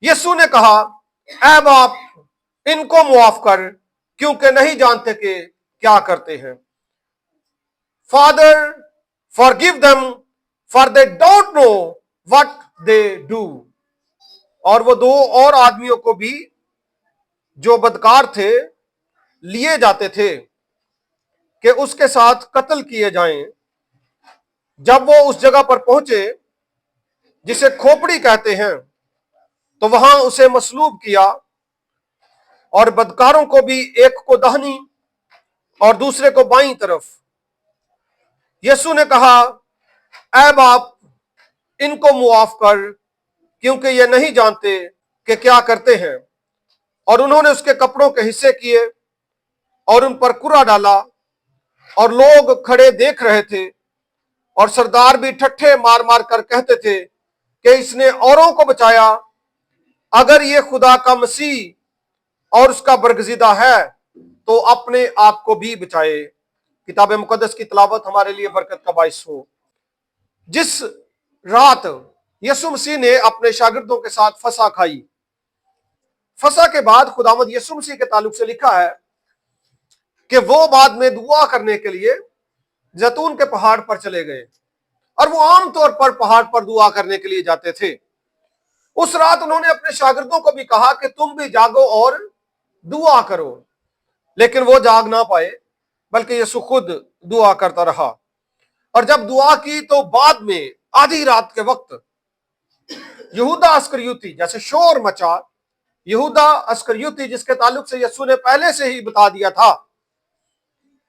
यीशु ने कहा, ऐ बाप, इनको मुआफ कर, क्योंकि नहीं जानते कि क्या करते हैं। Father, forgive them, for they don't know what they do. और वो दो और आदमियों को भी, जो बदकार थे, लिए जाते थे कि उसके साथ कत्ल किए जाएं। जब वो उस जगह पर पहुंचे जिसे खोपड़ी कहते हैं, तो वहां उसे मसलूब किया, और बदकारों को भी, एक को दाहिनी और दूसरे को बाईं तरफ। यीशु ने कहा, ऐ बाप, इनको मुआफ कर, क्योंकि ये नहीं जानते कि क्या करते हैं। और उन्होंने उसके कपड़ों के हिस्से किए और उन पर कुरा डाला, और लोग खड़े देख रहे थे, और सरदार भी ठट्ठे मार मार कर कहते थे कि इसने औरों को बचाया, अगर ये खुदा का मसीह और उसका बरगज़ीदा है तो अपने आप को भी बचाए। किताब मुकद्दस की तिलावत हमारे लिए बरकत का बाइस हो। जिस रात यीशु मसीह ने अपने शागिर्दों के साथ फसह खाई, फसह के बाद खुदावंद यीशु मसीह के ताल्लुक से लिखा है कि वो बाद में दुआ करने के लिए जैतून के पहाड़ पर चले गए, और वो आमतौर पर पहाड़ पर दुआ करने के लिए जाते थे। उस रात उन्होंने अपने शागिर्दों को भी कहा कि तुम भी जागो और दुआ करो, लेकिन वो जाग ना पाए, बल्कि यीशु खुद दुआ करता रहा। और जब दुआ की तो बाद में आधी रात के वक्त यहूदा अस्करियोती, जैसे शोर मचा, यहूदा अस्करियोती जिसके ताल्लुक से यीशु ने पहले से ही बता दिया था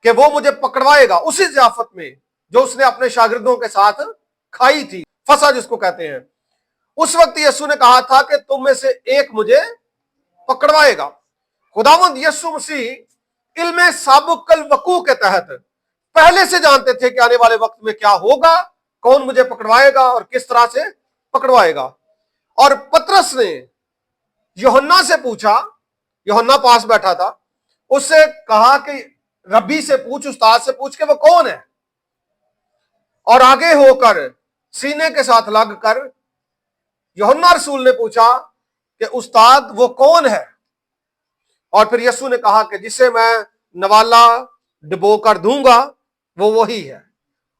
कि वो मुझे पकड़वाएगा, उसी ज़ियाफत में जो उसने अपने शागिर्दों के साथ खाई थी, फसह जिसको कहते हैं, उस वक्त यीशु ने कहा था कि तुम में से एक मुझे पकड़वाएगा। खुदावंद यीशु मसीह इल्मे साबुकल वकू के तहत पहले से जानते थे कि आने वाले वक्त में क्या होगा, कौन मुझे पकड़वाएगा और किस तरह से पकड़वाएगा। और पतरस ने यूहन्ना से पूछा, यूहन्ना पास बैठा था, उससे कहा कि रब्बी से पूछ, उस्ताद से पूछ के वो कौन है। और आगे होकर सीने के साथ लगकर यूहन्ना रसूल ने पूछा कि उस्ताद वो कौन है। और फिर यीशु ने कहा कि जिसे मैं नवाला डुबो कर दूंगा वो वही है।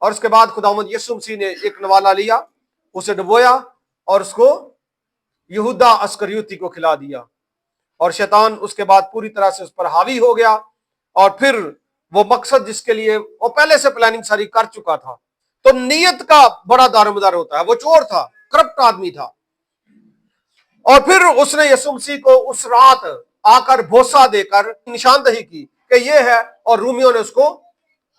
और उसके बाद खुदावंद यीशु मसीह ने एक नवाला लिया, उसे डुबोया और उसको यहूदा अस्करियोती को खिला दिया, और शैतान उसके बाद पूरी तरह से उस पर हावी हो गया। और फिर वो मकसद जिसके लिए वो पहले से प्लानिंग सारी कर चुका था, तो नीयत का बड़ा दारोमदार होता है। वो चोर था, करप्ट आदमी था, और फिर उसने यीशु मसीह को उस रात आकर भरोसा देकर निशानदही की कि ये है, और रूमियों ने उसको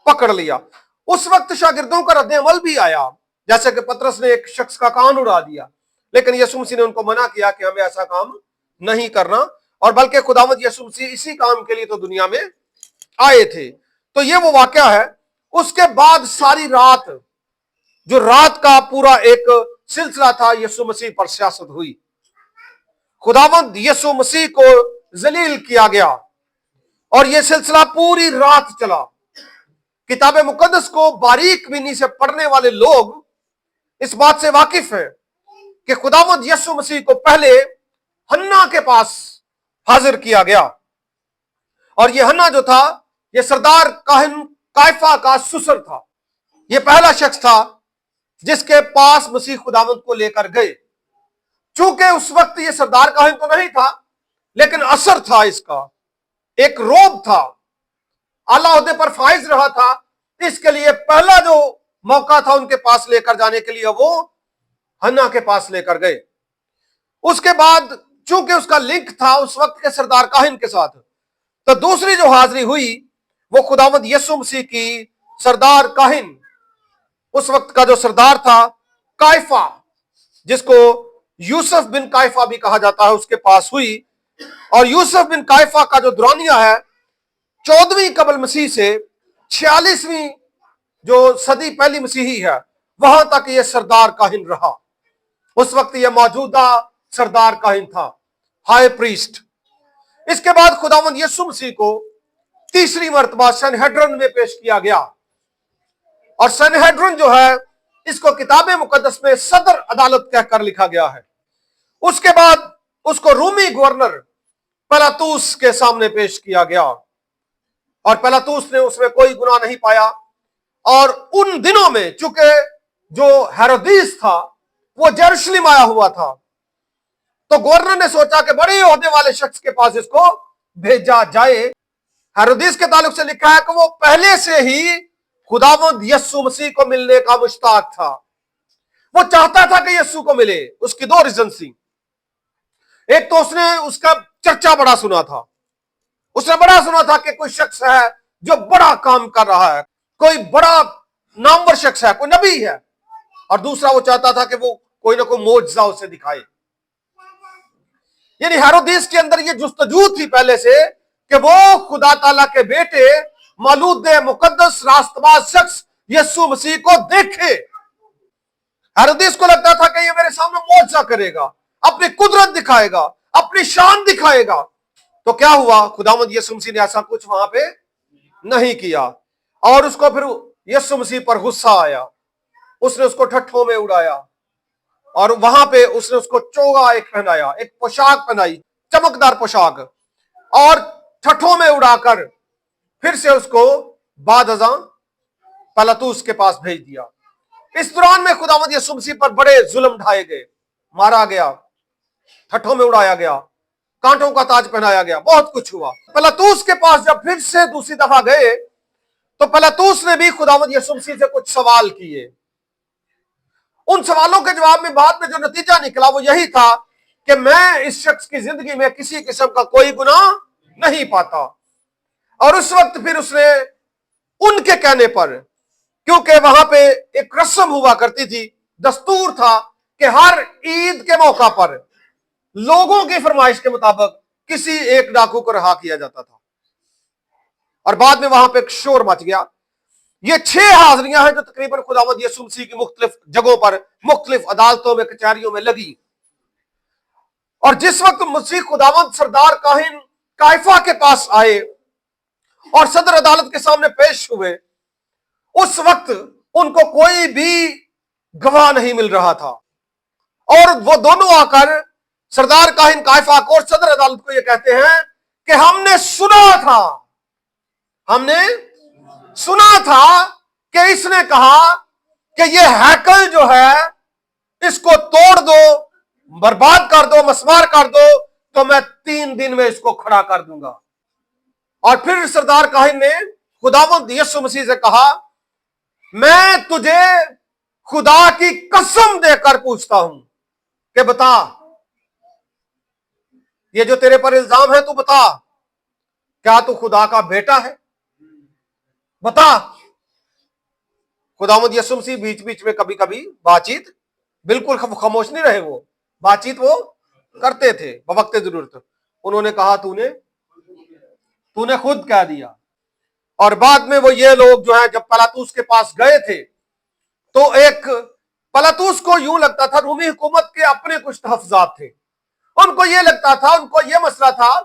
पकड़ लिया। उस वक्त शागिर्दों का रद्द अमल भी आया, जैसे कि पतरस ने एक शख्स का कान उड़ा दिया, लेकिन यीशु मसीह ने उनको मना किया कि हमें ऐसा काम नहीं करना, और बल्कि खुदावंद यीशु मसीह इसी काम के लिए तो दुनिया में आए थे। तो ये वो वाकया है। उसके बाद सारी रात, जो रात का पूरा एक सिलसिला था, यीशु मसीह पर सियासत हुई। खुदावंद यीशु मसीह को जलील किया गया, और यह सिलसिला पूरी रात चला। किताब मुकद्दस को बारीक बीनी से पढ़ने वाले लोग इस बात से वाकिफ हैं कि खुदावंद यीशु मसीह को पहले हन्ना के पास हाजिर किया गया, और यह हन्ना जो था, यह सरदार काहिन कायफा का ससुर था। यह पहला शख्स था जिसके पास मसीह खुदावंद को लेकर गए। चूंकि उस वक्त यह सरदार काहिन तो नहीं था, लेकिन असर था इसका, एक रोब था, आला ओहदे पर फाइज रहा था, इसके लिए पहला जो मौका था उनके पास लेकर जाने के लिए, वो हन्ना के पास लेकर गए। उसके बाद चूंकि उसका लिंक था उस वक्त के सरदार काहिन के साथ, तो दूसरी जो हाजिरी हुई वो खुदावंद यीशु मसीह की सरदार काहिन, उस वक्त का जो सरदार था कायफा, जिसको यूसुफ बिन कायफा भी कहा जाता है, उसके पास हुई। और यूसुफ बिन कायफा का जो दुरानिया है 14वीं कबल मसीह से 46वीं जो सदी पहली मसीही है, वहां तक यह सरदार काहिन रहा। उस वक्त यह मौजूदा सरदार काहिन था, हाई प्रीस्ट। इसके बाद खुदावंद यीशु मसीह को तीसरी मर्तबा सनहेड्रन में पेश किया गया, और सनहेड्रन जो है, इसको किताब मुकद्दस में सदर अदालत कहकर लिखा गया है। उसके बाद उसको रूमी गवर्नर पिलातुस के सामने पेश किया गया और पिलातुस ने उसमें कोई गुनाह नहीं पाया। और उन दिनों में चूंकि जो हेरोदिस था वो यरूशलेम आया हुआ था, तो गवर्नर ने सोचा कि बड़े ओहदे वाले शख्स के पास इसको भेजा जाए। हेरोदिस के ताल्लुक से लिखा है कि वो पहले से ही खुदावंद यीशु मसीह को मिलने का मुश्ताक था। वो चाहता था कि यीशु को मिले। उसकी दो रीजन थी। एक तो उसने उसका चर्चा बड़ा सुना था, उसने बड़ा सुना था कि कोई शख्स है जो बड़ा काम कर रहा है, कोई बड़ा नामवर शख्स है, कोई नबी है। और दूसरा वो चाहता था कि वो कोई ना कोई मोजज़ा उसे दिखाए। यानी हेरोदिस के अंदर ये जुस्तजू थी पहले से कि वो खुदा ताला के बेटे मौलूद मुकद्दस रास्तबाज शख्स यीशु मसीह को देखे। हेरोदिस को लगता था कि ये मेरे सामने मोजज़ा करेगा, अपनी कुदरत दिखाएगा, अपनी शान दिखाएगा। तो क्या हुआ, खुदावंद यीशु मसीह ने ऐसा कुछ वहां पे नहीं किया। और उसको फिर यीशु मसीह पर गुस्सा आया, उसने उसको ठट्ठों में उड़ाया और वहां पे उसने उसको चोगा एक पहनाया, एक पोशाक पहनाई, चमकदार पोशाक, और ठट्ठों में उड़ाकर फिर से उसको बाद अज़ां पिलातुस के पास भेज दिया। इस दौरान में खुदावंद यीशु मसीह पर बड़े जुल्म ढाए गए, मारा गया, ठट्ठों में उड़ाया गया, कांटों का ताज पहनाया गया, बहुत कुछ हुआ। पिलातुस के पास जब फिर से दूसरी दफा गए तो पिलातुस ने भी खुदावंद यीशु मसीह से कुछ सवाल किए। उन सवालों के जवाब में बाद में जो नतीजा निकला वो यही था कि मैं इस शख्स की जिंदगी में किसी किस्म का कोई गुनाह नहीं पाता। और उस वक्त फिर उसने उनके कहने पर, क्योंकि वहां पे एक रस्म हुआ करती थी, दस्तूर था कि हर ईद के मौका पर लोगों की फरमाइश के मुताबिक किसी एक डाकू को रहा किया जाता था। और बाद में वहां पे एक शोर मच गया। ये 6 हाजिरियां हैं जो तकरीबन खुदावंद यीशु मसीह की मुख्तलिफ जगहों पर, मुख्तलिफ अदालतों में, कचहरियों में लगी। और जिस वक्त मसीह खुदावंद सरदार काहिन काइफा के पास आए और सदर अदालत के सामने पेश हुए, उस वक्त उनको कोई भी गवाह नहीं मिल रहा था। और वो दोनों आकर सरदार काहिन काइफा को और सदर अदालत को ये कहते हैं कि हमने सुना था कि इसने कहा कि ये हैकल जो है इसको तोड़ दो, बर्बाद कर दो, मसमार कर दो, तो मैं 3 दिन में इसको खड़ा कर दूंगा। और फिर सरदार काहिन ने खुदावंद यीशु मसीह से कहा, मैं तुझे खुदा की कसम देकर पूछता हूं कि बता, ये जो तेरे पर इल्जाम है, तू बता, क्या तू खुदा का बेटा है? बता। खुदावंद यीशु मसीह बीच बीच में कभी कभी बातचीत, बिल्कुल खामोश नहीं रहे, वो बातचीत वो करते थे बवक्त जरूरत। उन्होंने कहा, तूने खुद कह दिया। और बाद में वो ये लोग जो है जब पिलातुस के पास गए थे तो एक पिलातुस को यूं लगता था रूमी हुकूमत के अपने कुछ तहफ्फुज़ात थे। उनको ये लगता था, उनको ये मसला था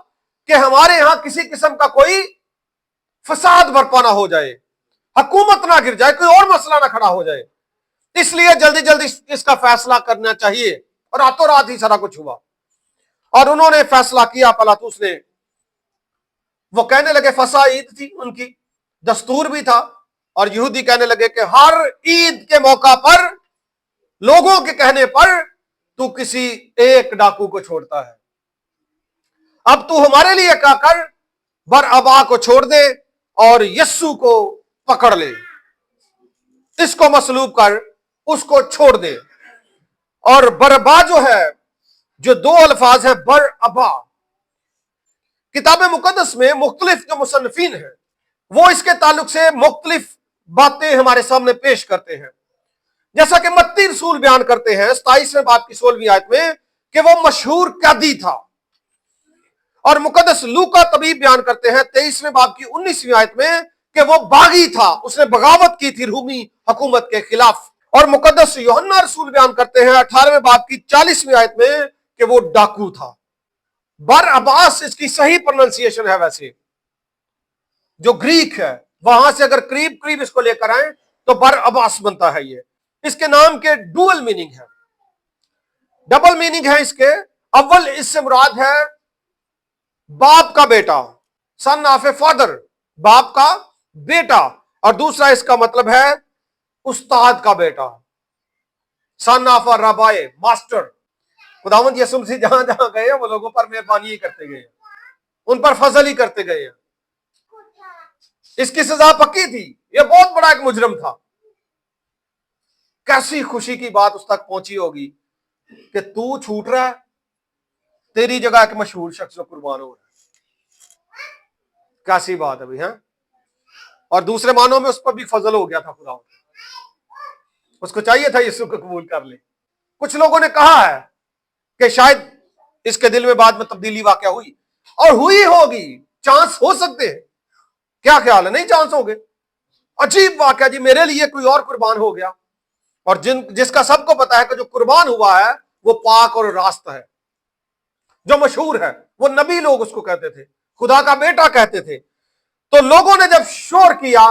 कि हमारे यहां किसी किस्म का कोई फसाद बर्पा ना हो जाए, हुकूमत ना गिर जाए, कोई और मसला ना खड़ा हो जाए, इसलिए जल्दी जल्दी इसका फैसला करना चाहिए। और रातों रात ही सारा कुछ हुआ। और उन्होंने फैसला किया, पिलातुस ने, वो कहने लगे, फसा ईद थी उनकी, दस्तूर भी था, और यहूदी कहने लगे कि हर ईद के मौका पर लोगों के कहने पर तू किसी एक डाकू को छोड़ता है। अब तू हमारे लिए क्या कर, बरअबा को छोड़ दे और यस्सु को पकड़ ले, इसको मसलूब कर, उसको छोड़ दे। और बरअबा जो है, जो 2 अल्फाज है बरअबा, किताब मुकद्दस में मुख्तलिफ जो मुसन्निफीन है वो इसके ताल्लुक से मुख्तलिफ बातें हमारे सामने पेश करते हैं। जैसा कि मत्ती रसूल बयान करते हैं 27वें बाब की 16वीं आयत में कि वो मशहूर कैदी था। और मुकद्दस लूका तबीब बयान करते हैं 23वें बाब की 19वीं आयत में कि वो बागी था, उसने बगावत की थी रूमी हुकूमत के खिलाफ। और मुकद्दस यूहन्ना रसूल बयान करते हैं 18वें बाब की 40वीं आयत में कि वो डाकू था। बरअब्बास इसकी सही प्रोनाउंसिएशन है, वैसे जो ग्रीक है वहां से अगर करीब करीब इसको लेकर आए तो बरअब्बास बनता है। ये इसके नाम के डुअल मीनिंग है, डबल मीनिंग है इसके। अव्वल इससे मुराद है बाप का बेटा, सन ऑफ ए फादर, बाप का बेटा। और दूसरा इसका मतलब है उस्ताद का बेटा, सन ऑफ अ रबाए, मास्टर। खुदावंद यीशु मसीह जहां जहां गए वो लोगों पर मेहरबानी ही करते गए, उन पर फजल ही करते गए। इसकी सजा पक्की थी, यह बहुत बड़ा एक मुजरम था। कैसी खुशी की बात उस तक पहुंची होगी कि तू छूट रहा है, तेरी जगह एक मशहूर शख्स जो कुर्बान हो रहा है। कैसी बात है भाई, है। और दूसरे मानों में उस पर भी फजल हो गया था खुदा, उसको चाहिए था यीशु को कबूल कर ले। कुछ लोगों ने कहा है कि शायद इसके दिल में बाद में तब्दीली वाकया हुई, और हुई होगी, चांस हो सकते हैं। क्या ख्याल है, नहीं चांस हो गए? अजीब वाकया जी, मेरे लिए कोई और कुर्बान हो गया, और जिसका सबको पता है कि जो कुर्बान हुआ है वो पाक और रास्त है, जो मशहूर है, वो नबी लोग उसको कहते थे, खुदा का बेटा कहते थे। तो लोगों ने जब शोर किया,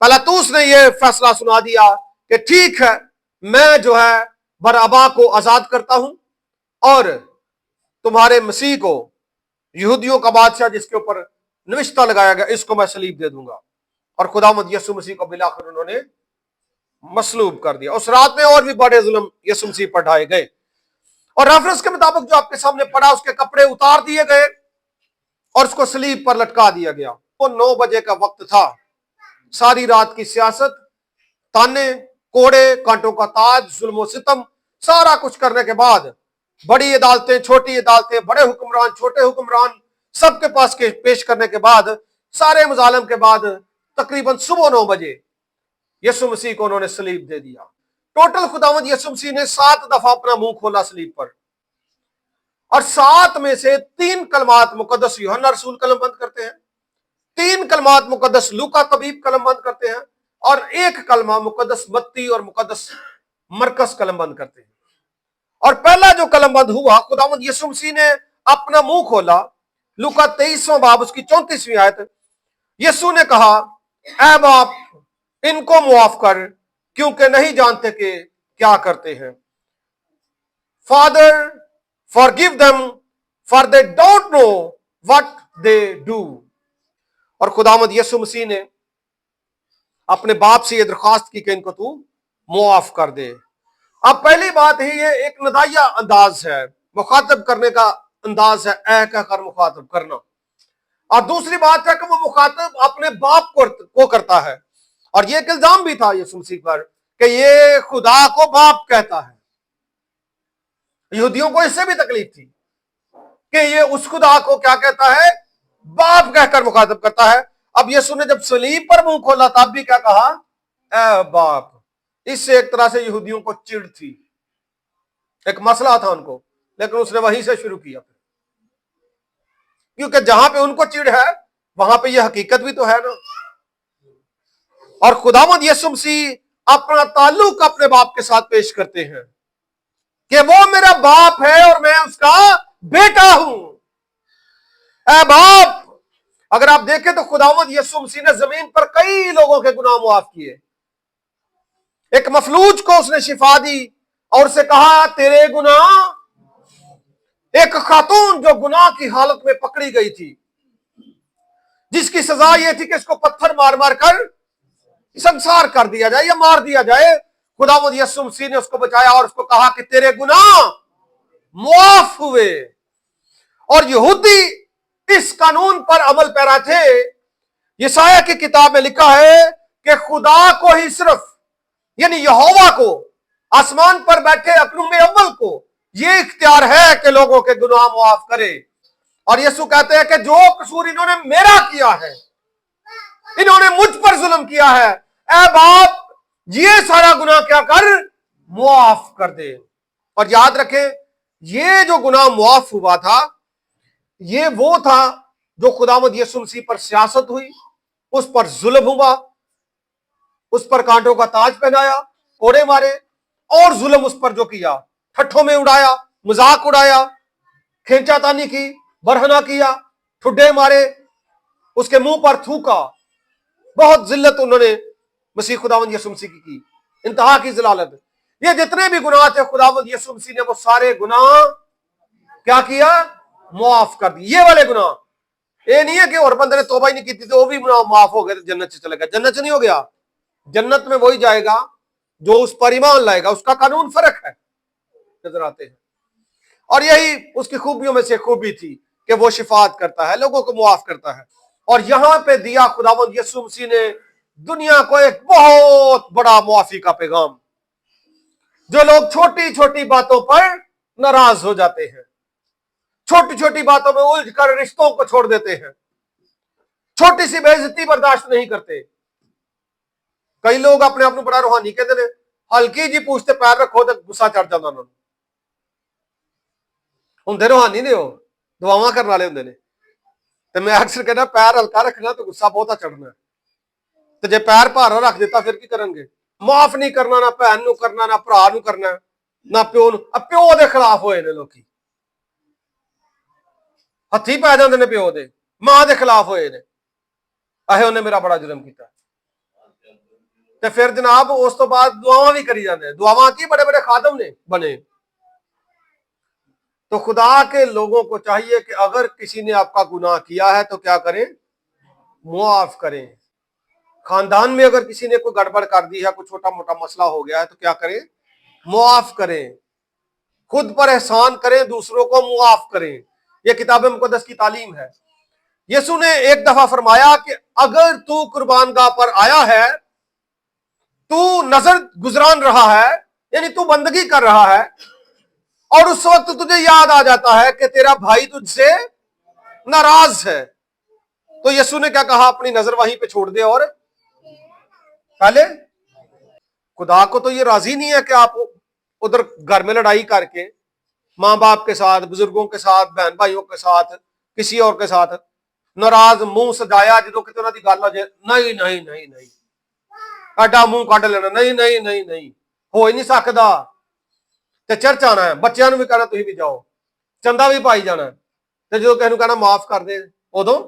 पिलातुस ने यह फैसला सुना दिया कि ठीक है, मैं जो है बरअबा को आजाद करता हूं, और तुम्हारे मसीह को, यहूदियों का बादशाह जिसके ऊपर निविष्टा लगाया गया, इसको मैं सलीब दे दूंगा। और खुदावंद यीशु मसीह को मिलाकर उन्होंने मसलूब कर दिया। उस रात में और भी बड़े जुल्म यीशु मसीह पर ढाए गए, और रेफरेंस के मुताबिक जो आपके सामने पड़ा, उसके कपड़े उतार दिए गए और उसको सलीब पर लटका दिया गया। वो 9 बजे का वक्त था। सारी रात की सियासत, ताने, कोड़े, कांटों का ताज, जुल्म सितम, सारा कुछ करने के बाद, बड़ी अदालतें, छोटी अदालतें, बड़े हुक्मरान, छोटे हुक्मरान, सबके पास पेश करने के बाद, सारे मुजालम के बाद, तकरीबन सुबह 9 बजे यीशु मसीह को उन्होंने सलीब दे दिया। टोटल खुदावंद यीशु मसीह ने 7 दफा अपना मुंह खोला सलीब पर, और 7 में से 3 कलमात मुकद्दस यूहन्ना रसूल कलमबंद करते हैं, 3 कलमात मुकद्दस लूका तबीब कलमबंद करते हैं, और 1 कलमा मुकद्दस मत्ती और मुकद्दस मरकस कलमबंद करते हैं। और पहला जो कलमबंद हुआ, खुदावंद यीशु मसीह ने अपना मुंह खोला। लूका 23वां बाब उसकी 34वीं आयत, यीशु ने कहा, ऐ बाप, इनको मुआफ कर, क्योंकि नहीं जानते कि क्या करते हैं। Father, forgive them, for they don't know what they do. और खुदावंद यीशु मसीह ने अपने बाप से यह दरखास्त की कि इनको तू मुआफ कर दे। अब पहली बात है, ये एक नदाया अंदाज है, मुखातब करने का अंदाज है, ऐ कहकर मुखातब करना। और दूसरी बात है कि वो मुखातब अपने बाप को करता है, और ये एक इल्जाम भी था यीशु मसीह पर कि ये खुदा को बाप कहता है। यहूदियों को इससे भी तकलीफ थी कि ये उस खुदा को क्या कहता है, बाप कहकर मुखातब करता है। अब यीशु ने जब सलीब पर मुंह खोला तब भी क्या कहा, ऐ बाप। इससे एक तरह से यहूदियों को चिढ़ थी, एक मसला था उनको, लेकिन उसने वहीं से शुरू किया, क्योंकि जहां पे उनको चिढ़ है वहां पे यह हकीकत भी तो है ना। और खुदावंद यीशु मसीह अपना ताल्लुक अपने बाप के साथ पेश करते हैं कि वो मेरा बाप है और मैं उसका बेटा हूं। ऐ बाप, अगर आप देखें तो खुदावंद यीशु मसीह ने जमीन पर कई लोगों के गुनाह मुआफ किए। एक मफलूज को उसने शिफा दी और उसे कहा, तेरे गुनाह। एक खातून जो गुनाह की हालत में पकड़ी गई थी, जिसकी सजा यह थी कि इसको पत्थर मार मार कर संसार कर दिया जाए या मार दिया जाए, खुदावंद यीशु मसीह ने उसको बचाया और उसको कहा कि तेरे गुनाह मुआफ हुए। और यहूदी इस कानून पर अमल पैरा थे। यशायाह की किताब में लिखा है कि खुदा को ही सिर्फ, यानी यहोवा को, आसमान पर बैठे अपनुम अव्वल को ये इख्तियार है कि लोगों के गुनाह मुआफ करे। और यीशु कहते हैं कि जो कसूर इन्होंने मेरा किया है, इन्होंने मुझ पर जुल्म किया है, ऐ बाप, ये सारा गुनाह क्या कर, मुआफ कर दे। और याद रखें, ये जो गुनाह मुआफ हुआ था, ये वो था जो खुदावंद यीशु मसीह पर सियासत हुई, उस पर जुल्म हुआ, उस पर कांटों का ताज पहनाया, कोड़े मारे, और जुल्म उस पर जो किया, ठट्ठों में उड़ाया, मजाक उड़ाया, खींचातानी की, बरहना किया, ठुड्डे मारे, उसके मुंह पर थूका। बहुत जिल्लत उन्होंने मसीह खुदावंद यीशु मसीह की, इंतहा की जलालत। ये जितने भी गुनाह थे खुदावंद यीशु मसीह ने वो सारे गुनाह क्या किया? माफ कर दी। ये वाले गुनाह, ये नहीं है कि और बंदे ने तौबा ही नहीं की थी तो वो भी गुनाह माफ हो गए तो जन्नत से चले गया। जन्नत से नहीं हो गया, जन्नत में वही जाएगा जो उस पर ईमान लाएगा। उसका कानून फर्क है, नजर आते हैं। और यही उसकी खूबियों में से खूबी थी कि वो शिफात करता है, लोगों को मुआफ करता है। और यहां पे दिया खुदावंद यीशु मसीह ने दुनिया को एक बहुत बड़ा मुआफी का पैगाम। जो लोग छोटी छोटी बातों पर नाराज हो जाते हैं, छोटी छोटी बातों में उलझ कर रिश्तों को छोड़ देते हैं, छोटी सी बेइज्जती बर्दाश्त नहीं करते। कई लोग अपने आप को बड़ा रूहानी कहते हैं, हल्की जी पूछते पैर रखो तो गुस्सा चढ़ जाता उन्होंने। हुंदे रूहानी ने, वो दुआवां करने वाले हुंदे ने। तो मैं अक्सर कहना पैर हल्का रखना तो गुस्सा बहुता चढ़ना, तो जे पैर भारा रख दिता फिर की करेंगे? माफ नहीं करना, ना भैन नूं करना, ना भरा नूं करना, ना प्यो नूं। प्यो दे खिलाफ होए ने लोकी, हथी पै जांदे ने प्यो दे, मां दे खिलाफ होए ने, अहे उन्हें मेरा बड़ा जुर्म किया। तो फिर जनाब उस तो बाद दुआवां भी करी जाते हैं। दुआवां की बड़े बड़े खादम ने बने। तो खुदा के लोगों को चाहिए कि अगर किसी ने आपका गुनाह किया है तो क्या करें? मुआफ करें। खानदान में अगर किसी ने कोई गड़बड़ कर दी है, कोई छोटा मोटा मसला हो गया है तो क्या करें? मुआफ करें। खुद पर एहसान करें, दूसरों को मुआफ करें। यह किताब मुकद्दस की तालीम है। यीशु ने एक दफा फरमाया कि अगर तू कुर्बानगाह पर आया है, तू नजर गुजरान रहा है, यानी तू बंदगी कर रहा है, और उस वक्त तुझे याद आ जाता है कि तेरा भाई तुझसे नाराज है, तो यीशु ने क्या कहा? अपनी नजर वहीं पे छोड़ दे। और पहले खुदा को तो ये राजी नहीं है कि आप उधर घर में लड़ाई करके मां बाप के साथ, बुजुर्गों के साथ, बहन भाइयों के साथ, किसी और के साथ नाराज मुंह सजाया जो कि उन्होंने गल हो जाए, नहीं नहीं नहीं नहीं, एडा मुंह कढ़ लेना, नहीं नहीं नहीं नहीं, हो ही नहीं सकता। ते चर्च आना है, बच्चों भी कहना तुम भी जाओ, चंदा भी पाई जाना, तो जो किसी कहना माफ कर दे, उदों